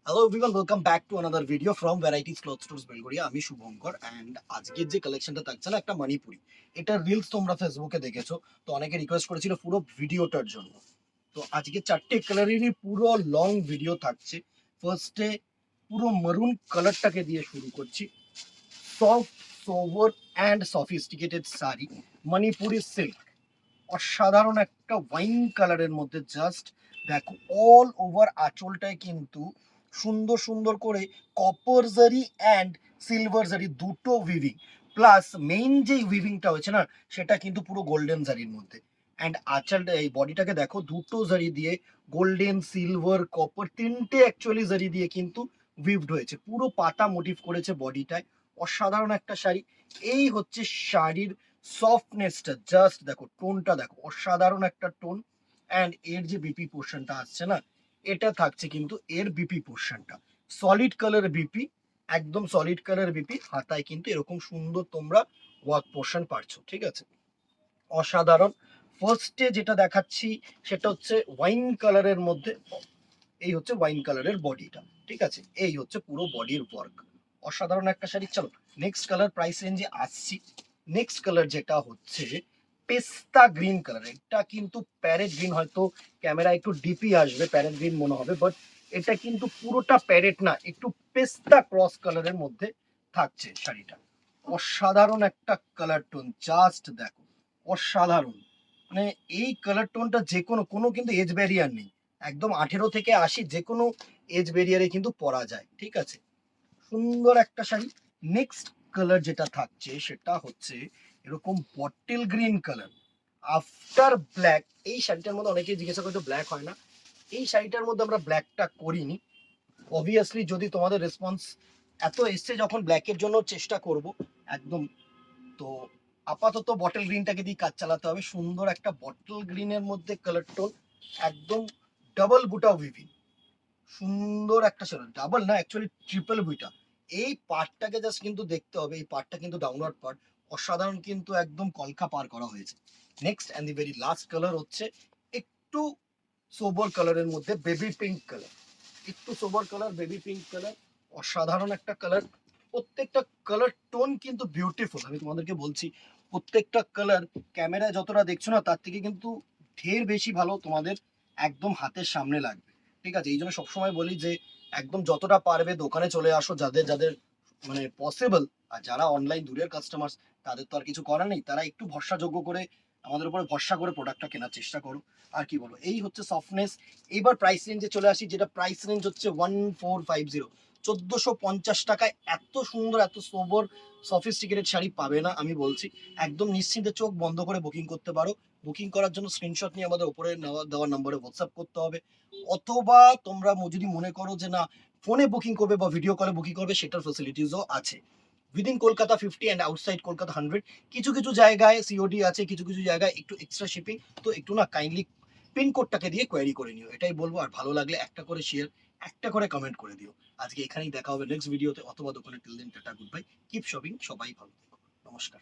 Hello everyone, welcome back to another video from varieties cloth stores Belgharia. আমি Shubhankar and আজকের যে কালেকশনটা থাকছে না, একটা মণিপুরি। এটার রিলস তোমরা ফেসবুকে দেখেছো, তো অনেকে রিকোয়েস্ট করেছিল পুরো ভিডিওটার জন্য। তো আজকে চারটে কালারেরই পুরো লং ভিডিও থাকছে। ফার্স্টে পুরো মারুন কালারটাকে দিয়ে শুরু করছি। Soft, sober and sophisticated sari, Manipuri silk. অসাধারণ একটা ওয়াইন কালারের মধ্যে জাস্ট দেখো, অল ওভার আঁচলটায় কিন্তু সুন্দর সুন্দর করে কপার জারি অ্যান্ড সিলভার জারি দুটো উইভিং, প্লাস মেইন যে উইভিংটা হয়েছে না, সেটা কিন্তু পুরো গোল্ডেন জারির মধ্যে। অ্যান্ড আঁচলটা, এই বডিটাকে দেখো, দুটো জারি দিয়ে গোল্ডেন, সিলভার, কপার, তিনটে অ্যাকচুয়ালি জারি দিয়ে কিন্তু উইভড হয়েছে। পুরো পাতা মোটিভ করেছে বডিটায়। অসাধারণ একটা শাড়ি। এই হচ্ছে শাড়ির সফটনেসটা, জাস্ট দেখো, টোনটা দেখো, অসাধারণ একটা টোন। অ্যান্ড এর যে বিপি পোর্শনটা আসছে না, এটা থাকছে কিন্তু এর বিপি পোর্শনটা সলিড কালার বিপি, একদম সলিড কালার বিপি। হাতায় কিন্তু এরকম সুন্দর তোমরা ওয়ার্ক পোর্শন পাচ্ছো, ঠিক আছে? অসাধারণ। ফার্স্টে যেটা দেখাচ্ছি সেটা হচ্ছে ওয়াইন কালারের মধ্যে। এই হচ্ছে ওয়াইন কালারের বডিটা, ঠিক আছে? এই হচ্ছে পুরো বডির ওয়ার্ক। অসাধারণ একটা শাড়ি। চলো নেক্সট কালার প্রাইস রেঞ্জে আসছি। নেক্সট কালার যেটা হচ্ছে পেস্তা গ্রিন কালার। এটা কিন্তু প্যারেট গ্রিন, হয়তো ক্যামেরা একটু ডিপি আসবে, প্যারেট গ্রিন মনে হবে, বাট এটা কিন্তু পুরোটা প্যারেট না, একটু পেস্তা ক্রস কালারের মধ্যে থাকছে শাড়িটা। অসাধারণ একটা কালার টোন, জাস্ট দেখো, অসাধারণ। মানে এই কালার টোনটা যে কোনো কোনো কিন্তু এজ ব্যারিয়ার নেই, একদম 18 থেকে 80 যে কোনো এজ ব্যারিয়ারে কিন্তু পরা যায়, ঠিক আছে? সুন্দর একটা শাড়ি। নেক্সট কালার যেটা থাকছে সেটা হচ্ছে এরকম bottle green colour after black. এই শাড়িটার মধ্যে অনেকেই জিজ্ঞাসা করতো ব্ল্যাক হয় না, এই শাড়িটার মধ্যে আমরা ব্ল্যাকটা করিনি। অবভিয়াসলি যদি তোমাদের রেসপন্স এত এসছে, যখন ব্ল্যাকের জন্য চেষ্টা করব একদম। তো আপাতত বটল গ্রিনটাকে দিয়ে কাজ চালাতে হবে। সুন্দর একটা বটল গ্রিনের মধ্যে কালার টোন, একদম ডাবল বুটা উইভিং। সুন্দর একটা শাড়ি, ডাবল না অ্যাকচুয়ালি ট্রিপল বুটা। এই পার্টটাকে জাস্ট কিন্তু দেখতে হবে, এই পার্টটা কিন্তু ডাউনওয়ার্ড পার্ট। অসাধারণ, কিন্তু একদম কলকা পার করা হয়েছে। Next and the very last colour হচ্ছে একটু সোবর কালারের মধ্যে বেবি পিঙ্ক কালার। একটু sober colour, baby pink colour. অসাধারণ একটা কালার। প্রত্যেকটা কালার টোন কিন্তু বিউটিফুল। আমি তোমাদেরকে বলছি, প্রত্যেকটা কালার ক্যামেরায় যতটা দেখছো না, তার থেকে কিন্তু ঢের বেশি ভালো তোমাদের একদম হাতের সামনে লাগবে, ঠিক আছে? এই জন্য সবসময় বলি যে একদম যতটা পারবে দোকানে চলে আসো, যাদের যাদের মানে পসিবল। আর যারা অনলাইন দূরের কাস্টমার, তাদের তো আর কিছু করার নেই, তারা একটু ভরসাযোগ্য করে আমাদের উপরে ভরসা করে প্রোডাক্টটা কেনার চেষ্টা করো। আর কি বলবো, এই হচ্ছে সফটনেস। এইবার প্রাইস রেঞ্জে চলে আসি, যেটা প্রাইস রেঞ্জ হচ্ছে 1450, 1450 টাকায় এত সুন্দর, এত সোবর, সফিস্টিকেটেড শাড়ি পাবে না, আমি বলছি। একদম নিশ্চিন্তে চোখ বন্ধ করে বুকিং করতে পারো। বুকিং করার জন্য স্ক্রিনশট নিয়ে আমাদের উপরে দেওয়া নম্বরে হোয়াটসঅ্যাপ করতে হবে, অথবা তোমরা যদি মনে করো যে না, ফোনে বুকিং করবে বা ভিডিও কলে বুকিং করবে, সেটার ফেসিলিটিসও আছে। Within Kolkata 50 and outside Kolkata 100। কিছু কিছু জায়গায় সিওডি আছে, কিছু কিছু জায়গায় একটু এক্সট্রা শিপিং। তো একটু না কাইন্ডলি পিনকোডটাকে দিয়ে কোয়ারি করে নিও, এটাই বলবো। আর ভালো লাগলে একটা করে শেয়ার, একটা করে কমেন্ট করে দিও। আজকে এখানেই দেখা হবে নেক্সট ভিডিওতে অথবা দোকানে। Till then, tata, goodbye, keep shopping, সবাই ভালো থেকো, নমস্কার।